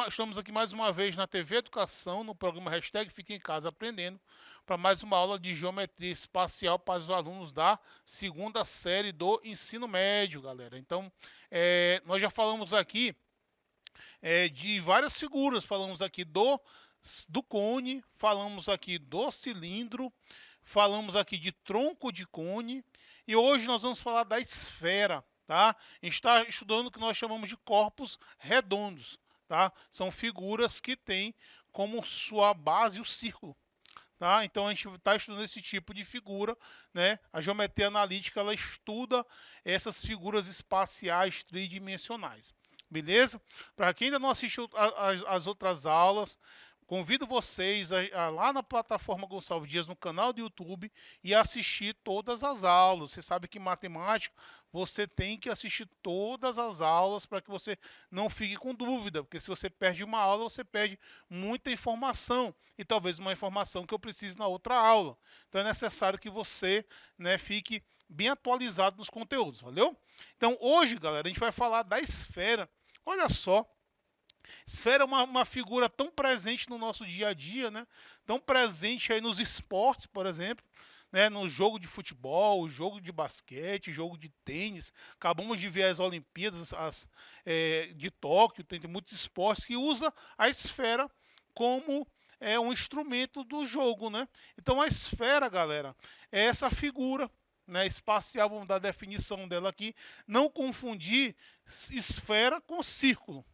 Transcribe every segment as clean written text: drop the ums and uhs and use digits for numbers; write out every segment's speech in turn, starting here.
Estamos aqui mais uma vez na TV Educação, no programa Hashtag Fique em Casa Aprendendo, para mais uma aula de geometria espacial para os alunos da segunda série do ensino médio, galera. Então, nós já falamos aqui de várias figuras, falamos aqui do cone, falamos aqui do cilindro, falamos aqui de tronco de cone, e hoje nós vamos falar da esfera, tá? A gente está estudando o que nós chamamos de corpos redondos. Tá? São figuras que têm como sua base o círculo. Tá? Então, a gente está estudando esse tipo de figura. Né? A geometria analítica ela estuda essas figuras espaciais tridimensionais. Beleza? Para quem ainda não assistiu as outras aulas, convido vocês a lá na plataforma Gonçalves Dias, no canal do YouTube, e assistir todas as aulas. Você sabe que em matemática você tem que assistir todas as aulas para que você não fique com dúvida, porque se você perde uma aula, você perde muita informação, e talvez uma informação que eu precise na outra aula. Então é necessário que você, né, fique bem atualizado nos conteúdos, valeu? Então hoje, galera, a gente vai falar da esfera. Olha só. Esfera é uma figura tão presente no nosso dia a dia, né? Tão presente aí nos esportes, por exemplo, né? No jogo de futebol, jogo de basquete, jogo de tênis. Acabamos de ver as Olimpíadas de Tóquio, tem muitos esportes que usam a esfera como um instrumento do jogo, né? Então a esfera, galera, é essa figura, né, espacial. Vamos dar a definição dela aqui. Não confundir esfera com círculo.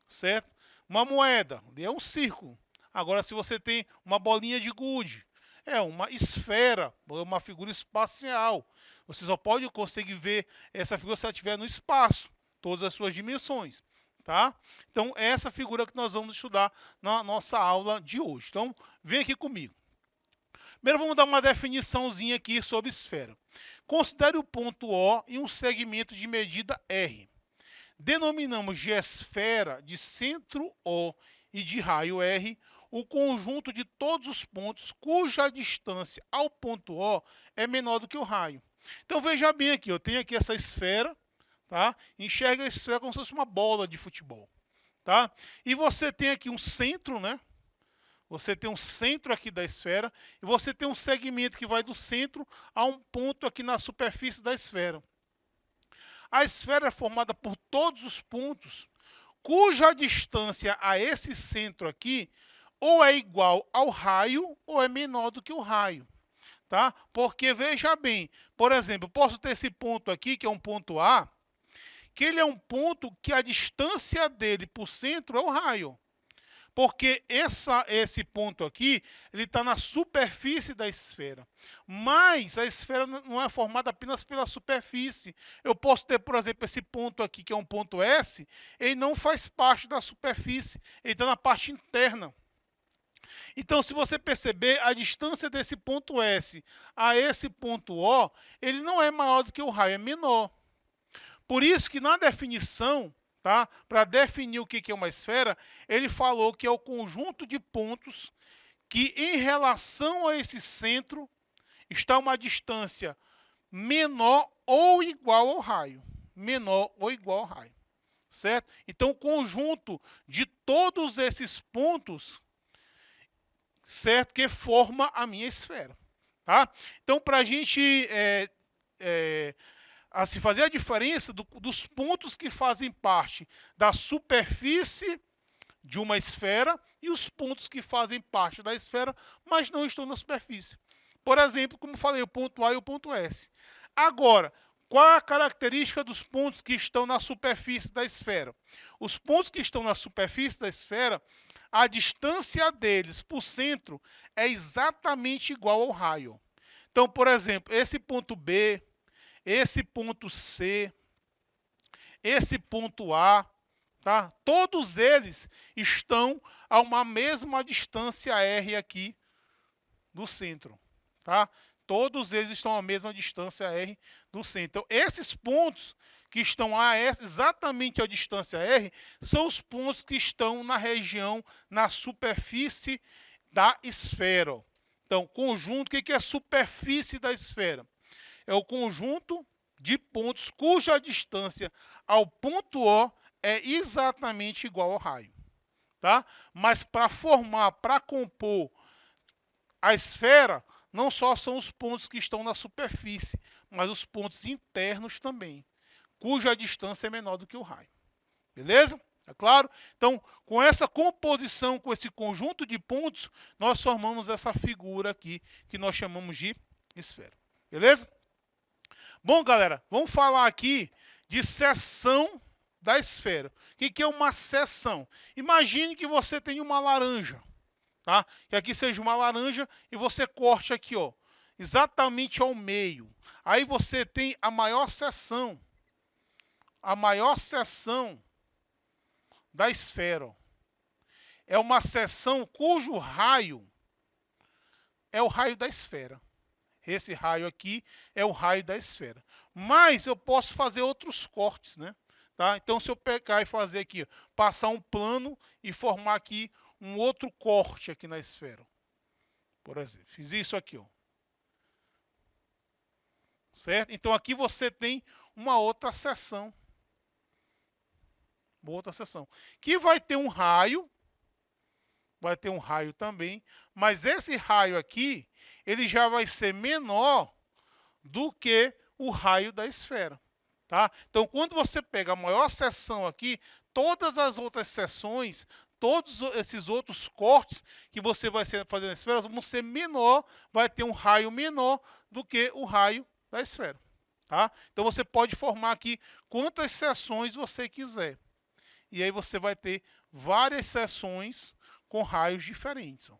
Certo? Uma moeda é um círculo. Agora, se você tem uma bolinha de gude, é uma esfera, uma figura espacial. Você só pode conseguir ver essa figura se ela estiver no espaço, todas as suas dimensões. Tá? Então, é essa figura que nós vamos estudar na nossa aula de hoje. Então, vem aqui comigo. Primeiro, vamos dar uma definiçãozinha aqui sobre esfera. Considere o ponto O em um segmento de medida R. Denominamos de esfera de centro O e de raio R o conjunto de todos os pontos cuja distância ao ponto O é menor do que o raio. Então veja bem aqui, eu tenho aqui essa esfera, tá? Enxerga a esfera como se fosse uma bola de futebol, tá? E você tem aqui um centro, né? Você tem um centro aqui da esfera e você tem um segmento que vai do centro a um ponto aqui na superfície da esfera. A esfera é formada por todos os pontos cuja distância a esse centro aqui ou é igual ao raio ou é menor do que o raio. Tá? Porque, veja bem, por exemplo, eu posso ter esse ponto aqui, que é um ponto A, que ele é um ponto que a distância dele para o centro é o raio. Porque esse ponto aqui, ele está na superfície da esfera. Mas a esfera não é formada apenas pela superfície. Eu posso ter, por exemplo, esse ponto aqui, que é um ponto S, ele não faz parte da superfície, ele está na parte interna. Então, se você perceber, a distância desse ponto S a esse ponto O, ele não é maior do que o raio, é menor. Por isso que na definição, tá? Para definir o que é uma esfera, ele falou que é o conjunto de pontos que, em relação a esse centro, está uma distância menor ou igual ao raio. Menor ou igual ao raio. Certo? Então, o conjunto de todos esses pontos, certo, que forma a minha esfera. Tá? Então, para a gente se fazer a diferença dos pontos que fazem parte da superfície de uma esfera e os pontos que fazem parte da esfera, mas não estão na superfície. Por exemplo, como falei, o ponto A e o ponto S. Agora, qual é a característica dos pontos que estão na superfície da esfera? Os pontos que estão na superfície da esfera, a distância deles para o centro é exatamente igual ao raio. Então, por exemplo, esse ponto B, esse ponto C, esse ponto A, tá? Todos eles estão a uma mesma distância R aqui do centro. Tá? Todos eles estão a mesma distância R do centro. Então, esses pontos que estão exatamente a distância R são os pontos que estão na região, na superfície da esfera. Ó. Então, conjunto, o que é a superfície da esfera? É o conjunto de pontos cuja distância ao ponto O é exatamente igual ao raio. Tá? Mas para compor a esfera, não só são os pontos que estão na superfície, mas os pontos internos também, cuja distância é menor do que o raio. Beleza? É claro? Então, com essa composição, com esse conjunto de pontos, nós formamos essa figura aqui, que nós chamamos de esfera. Beleza? Bom, galera, vamos falar aqui de seção da esfera. O que é uma seção? Imagine que você tem uma laranja, tá? Que aqui seja uma laranja e você corte aqui, ó, exatamente ao meio. Aí você tem a maior seção da esfera. Ó. É uma seção cujo raio é o raio da esfera. Esse raio aqui é o raio da esfera. Mas eu posso fazer outros cortes, né? Tá? Então, se eu pegar e fazer aqui, passar um plano e formar aqui um outro corte aqui na esfera. Por exemplo, fiz isso aqui, ó. Certo? Então, aqui você tem uma outra seção. Uma outra seção. Que vai ter um raio também, mas esse raio aqui, ele já vai ser menor do que o raio da esfera. Tá? Então, quando você pega a maior seção aqui, todas as outras seções, todos esses outros cortes que você vai fazer na esfera vão ser menor, vai ter um raio menor do que o raio da esfera. Tá? Então, você pode formar aqui quantas seções você quiser. E aí você vai ter várias seções com raios diferentes. Ó.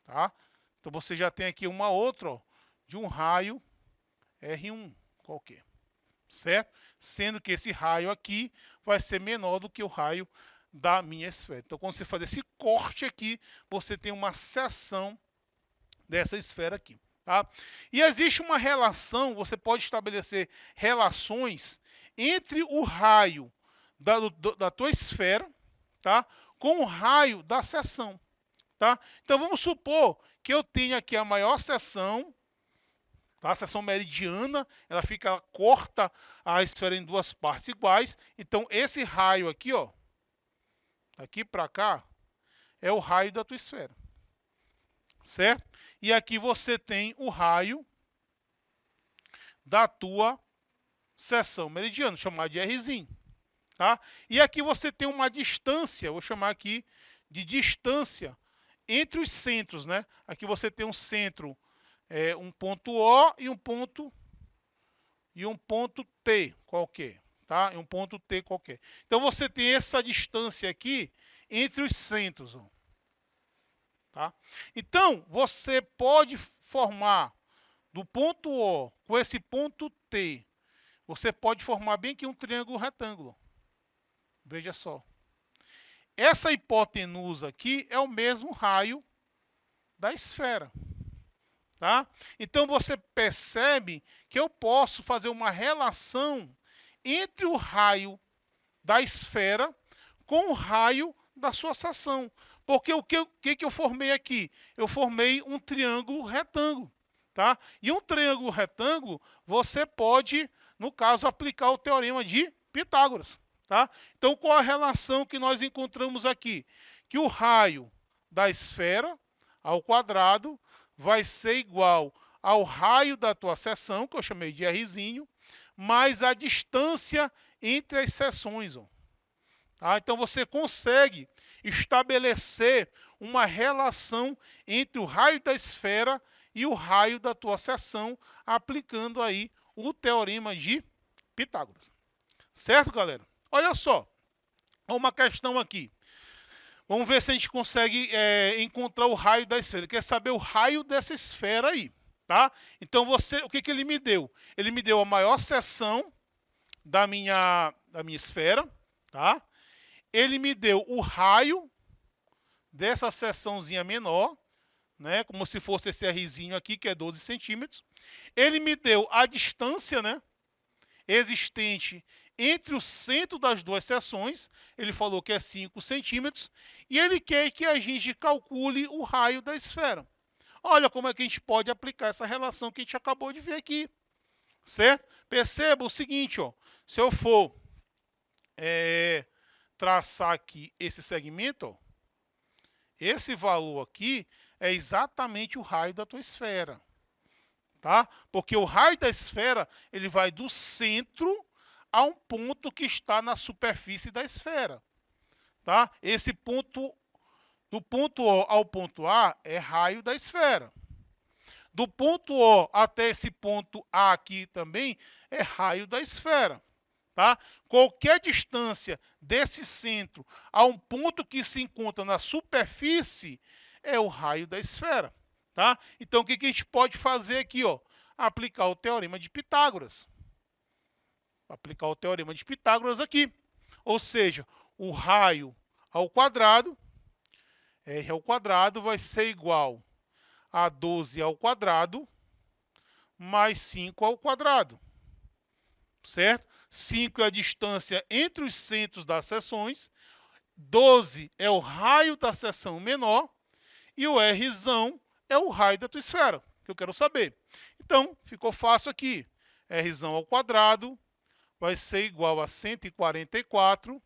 Tá? Então, você já tem aqui uma outra ó, de um raio R1 qualquer. Certo? Sendo que esse raio aqui vai ser menor do que o raio da minha esfera. Então, quando você fazer esse corte aqui, você tem uma seção dessa esfera aqui. Tá? E existe uma relação, você pode estabelecer relações entre o raio da tua esfera, tá? Com o raio da seção. Tá? Então, vamos supor que eu tenha aqui a maior seção, tá? A seção meridiana, ela corta a esfera em duas partes iguais. Então, esse raio aqui, ó, daqui para cá, é o raio da tua esfera. Certo? E aqui você tem o raio da tua seção meridiana, chamado de Rzinho. Tá? E aqui você tem uma distância, vou chamar aqui de distância entre os centros. Né? Aqui você tem um centro, um ponto O e um ponto T qualquer. Tá? E um ponto T qualquer. Então você tem essa distância aqui entre os centros. Ó. Tá? Então, você pode formar do ponto O com esse ponto T, você pode formar bem aqui um triângulo retângulo. Veja só. Essa hipotenusa aqui é o mesmo raio da esfera. Tá? Então, você percebe que eu posso fazer uma relação entre o raio da esfera com o raio da sua seção. Porque o que eu formei aqui? Eu formei um triângulo retângulo. Tá? E um triângulo retângulo, você pode, no caso, aplicar o teorema de Pitágoras. Tá? Então, qual a relação que nós encontramos aqui? Que o raio da esfera ao quadrado vai ser igual ao raio da tua seção, que eu chamei de Rzinho, mais a distância entre as seções. Ó. Tá? Então, você consegue estabelecer uma relação entre o raio da esfera e o raio da tua seção, aplicando aí o teorema de Pitágoras. Certo, galera? Olha só, uma questão aqui. Vamos ver se a gente consegue encontrar o raio da esfera. Quer saber o raio dessa esfera aí, tá? Então, o que ele me deu? Ele me deu a maior seção da minha esfera, tá? Ele me deu o raio dessa seçãozinha menor, né? Como se fosse esse Rzinho aqui, que é 12 centímetros. Ele me deu a distância, né? Existente entre o centro das duas seções, ele falou que é 5 centímetros, e ele quer que a gente calcule o raio da esfera. Olha como é que a gente pode aplicar essa relação que a gente acabou de ver aqui, certo? Perceba o seguinte, ó, se eu for traçar aqui esse segmento, ó, esse valor aqui é exatamente o raio da tua esfera, tá? Porque o raio da esfera, ele vai do centro a um ponto que está na superfície da esfera, tá? Esse ponto, do ponto O ao ponto A, é raio da esfera. Do ponto O até esse ponto A aqui também é raio da esfera, tá? Qualquer distância desse centro a um ponto que se encontra na superfície é o raio da esfera, tá? Então, o que a gente pode fazer aqui, ó? Aplicar o teorema de Pitágoras. Aplicar o teorema de Pitágoras aqui. Ou seja, o raio ao quadrado, R ao quadrado, vai ser igual a 12 ao quadrado mais 5 ao quadrado, certo? 5 é a distância entre os centros das seções, 12 é o raio da seção menor e o Rzão é o raio da tua esfera, que eu quero saber. Então, ficou fácil aqui. Rzão ao quadrado vai ser igual a 144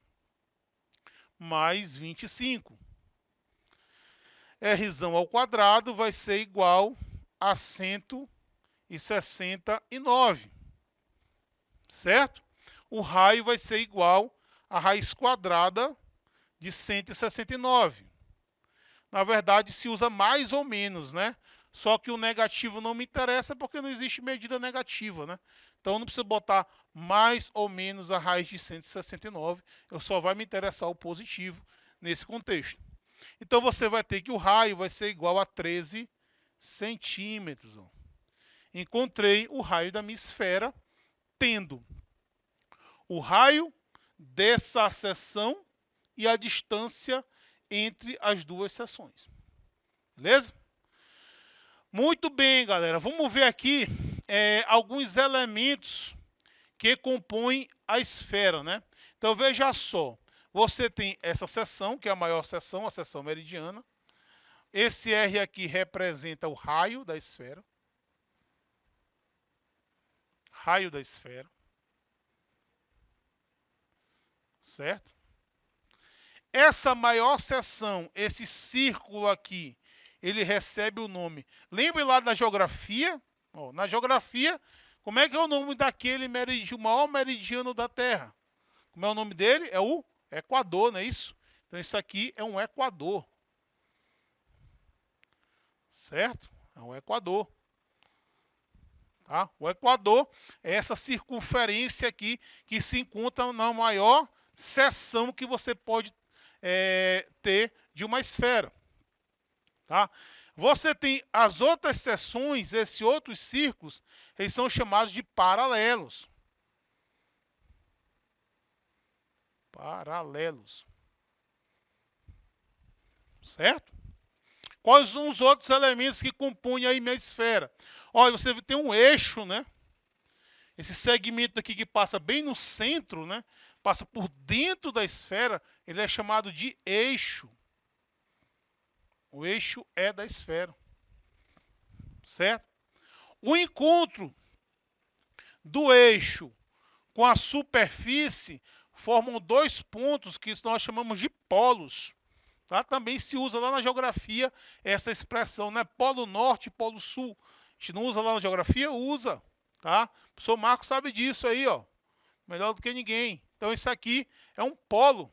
mais 25. Rzão ao quadrado vai ser igual a 169, certo? O raio vai ser igual a raiz quadrada de 169. Na verdade, se usa mais ou menos, né? Só que o negativo não me interessa porque não existe medida negativa, né? Então, não preciso botar mais ou menos a raiz de 169. Eu só vai me interessar o positivo nesse contexto. Então, você vai ter que o raio vai ser igual a 13 centímetros. Ó. Encontrei o raio da minha esfera, tendo o raio dessa seção e a distância entre as duas seções. Beleza? Muito bem, galera. Vamos ver aqui alguns elementos que compõem a esfera, né? Então, veja só. Você tem essa seção, que é a maior seção, a seção meridiana. Esse R aqui representa o raio da esfera. Raio da esfera. Certo? Essa maior seção, esse círculo aqui, ele recebe o nome. Lembre lá da geografia? Ó, na geografia, como é que é o nome daquele o maior meridiano da Terra? Como é o nome dele? É o Equador, não é isso? Então, isso aqui é um Equador. Certo? É um Equador. Tá? O Equador é essa circunferência aqui que se encontra na maior seção que você pode ter de uma esfera. Tá? Você tem as outras seções, esses outros círculos, eles são chamados de paralelos. Paralelos. Certo? Quais são os outros elementos que compõem a minha esfera? Olha, você tem um eixo, né? Esse segmento aqui que passa bem no centro, né? Passa por dentro da esfera, ele é chamado de eixo. O eixo é da esfera. Certo? O encontro do eixo com a superfície formam dois pontos que nós chamamos de polos. Tá? Também se usa lá na geografia essa expressão, né? Polo norte e polo sul. A gente não usa lá na geografia? Usa. Tá? O professor Marcos sabe disso aí, ó. Melhor do que ninguém. Então, isso aqui é um polo.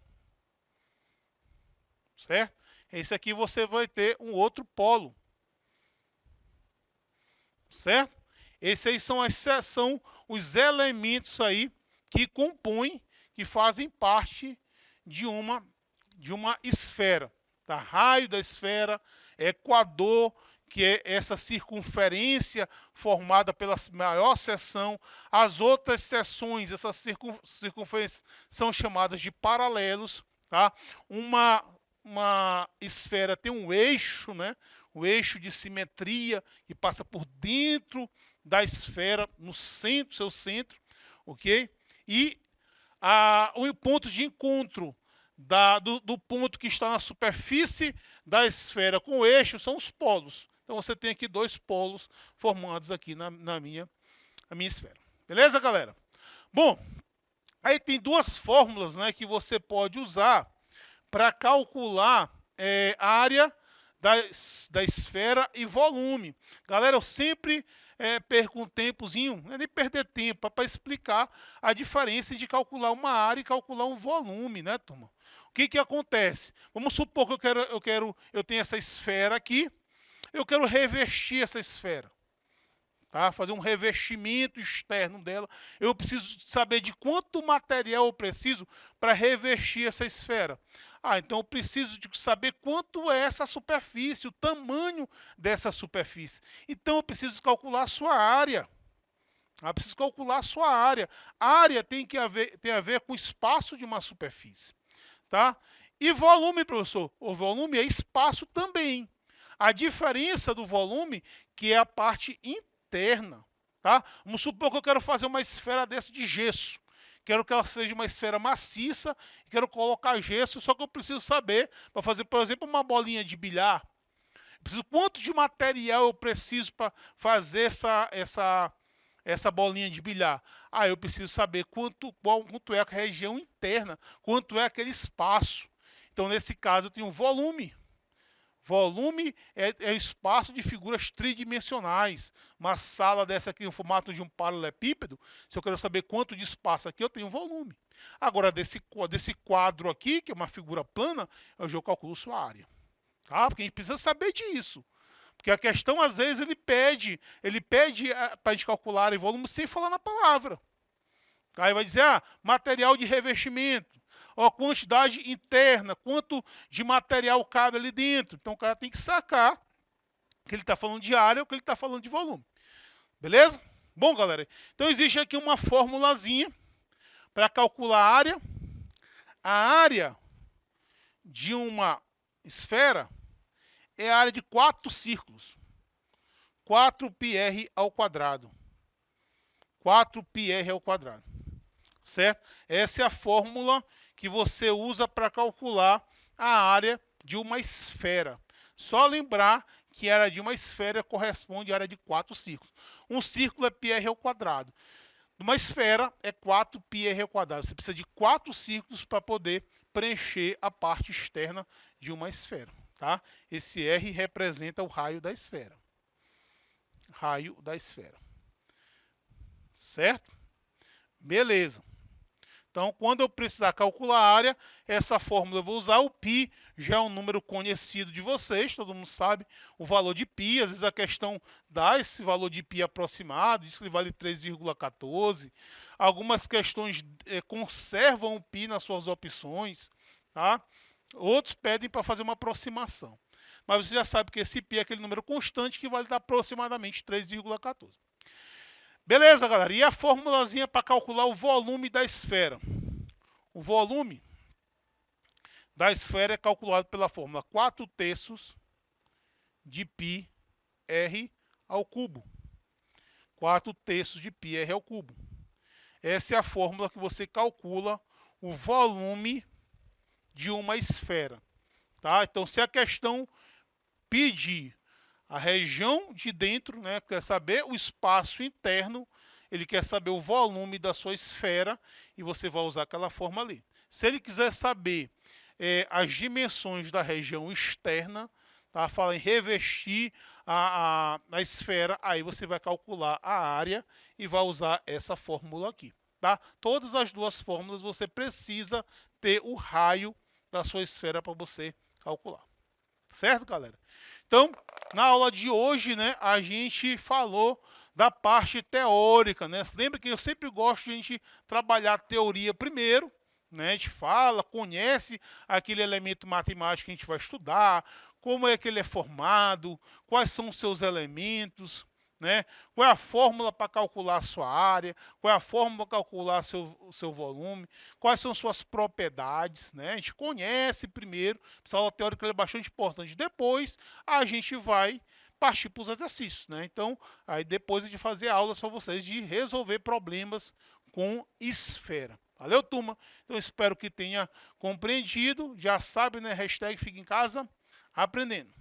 Certo? Esse aqui você vai ter um outro polo. Certo? Esses aí são os elementos aí que compõem, que fazem parte de uma esfera. Tá? Raio da esfera, equador, que é essa circunferência formada pela maior seção. As outras seções, essas circunferências, são chamadas de paralelos. Tá? Uma esfera tem um eixo, né? O eixo de simetria, que passa por dentro da esfera, no centro, seu centro, ok? E o ponto de encontro do ponto que está na superfície da esfera com o eixo são os polos. Então você tem aqui dois polos formados aqui na minha esfera. Beleza, galera? Bom, aí tem duas fórmulas, né, que você pode usar para calcular a área da esfera e volume. Galera, eu sempre perco um tempozinho, não é nem perder tempo, para explicar a diferença de calcular uma área e calcular um volume, né, turma? O que acontece? Vamos supor que eu tenho essa esfera aqui, eu quero revestir essa esfera, tá? Fazer um revestimento externo dela. Eu preciso saber de quanto material eu preciso para revestir essa esfera. Então eu preciso de saber quanto é essa superfície, o tamanho dessa superfície. Então eu preciso calcular a sua área. Eu preciso calcular a sua área. A área tem a ver com o espaço de uma superfície. Tá? E volume, professor? O volume é espaço também. A diferença do volume que é a parte interna. Tá? Vamos supor que eu quero fazer uma esfera dessa de gesso. Quero que ela seja uma esfera maciça, quero colocar gesso, só que eu preciso saber, para fazer, por exemplo, uma bolinha de bilhar, quanto de material eu preciso para fazer essa bolinha de bilhar. Eu preciso saber quanto é a região interna, quanto é aquele espaço. Então, nesse caso, eu tenho volume. Volume é o espaço de figuras tridimensionais. Uma sala dessa aqui no formato de um paralelepípedo, se eu quero saber quanto de espaço aqui, eu tenho volume. Agora, desse quadro aqui, que é uma figura plana, eu já calculo sua área. Tá? Porque a gente precisa saber disso. Porque a questão, às vezes, ele pede para a gente calcular área e volume sem falar na palavra. Aí vai dizer, material de revestimento. A quantidade interna, quanto de material cabe ali dentro. Então o cara tem que sacar que ele está falando de área ou que ele está falando de volume. Beleza? Bom, galera, então existe aqui uma formulazinha para calcular a área. A área de uma esfera é a área de 4 círculos. 4πr ao quadrado. 4πr ao quadrado. Certo? Essa é a fórmula que você usa para calcular a área de uma esfera. Só lembrar que a área de uma esfera corresponde à área de 4 círculos. Um círculo é πr ao quadrado. Uma esfera é 4πr ao quadrado. Você precisa de 4 círculos para poder preencher a parte externa de uma esfera. Tá? Esse R representa o raio da esfera. Raio da esfera. Certo? Beleza. Então, quando eu precisar calcular a área, essa fórmula eu vou usar. O π já é um número conhecido de vocês, todo mundo sabe o valor de π. Às vezes a questão dá esse valor de π aproximado, diz que ele vale 3,14. Algumas questões conservam o π nas suas opções, tá? Outros pedem para fazer uma aproximação. Mas você já sabe que esse π é aquele número constante que vale aproximadamente 3,14. Beleza, galera? E a formulazinha para calcular o volume da esfera? O volume da esfera é calculado pela fórmula 4/3 de πr ao cubo. 4/3 de πr ao cubo. Essa é a fórmula que você calcula o volume de uma esfera. Tá? Então, se a questão pedir a região de dentro, né, quer saber o espaço interno, ele quer saber o volume da sua esfera e você vai usar aquela forma ali. Se ele quiser saber as dimensões da região externa, tá, fala em revestir a esfera, aí você vai calcular a área e vai usar essa fórmula aqui. Tá? Todas as duas fórmulas você precisa ter o raio da sua esfera para você calcular. Certo, galera? Então, na aula de hoje, né, a gente falou da parte teórica, né? Lembra que eu sempre gosto de a gente trabalhar a teoria primeiro, né? A gente fala, conhece aquele elemento matemático que a gente vai estudar, como é que ele é formado, quais são os seus elementos, né? Qual é a fórmula para calcular a sua área, qual é a fórmula para calcular o seu volume, quais são suas propriedades, né? A gente conhece primeiro, essa aula teórica é bastante importante. Depois a gente vai partir para os exercícios, né? Então, aí depois de fazer aulas para vocês de resolver problemas com esfera. Valeu, turma? Então, espero que tenha compreendido. Já sabe, né? Hashtag fica em casa aprendendo.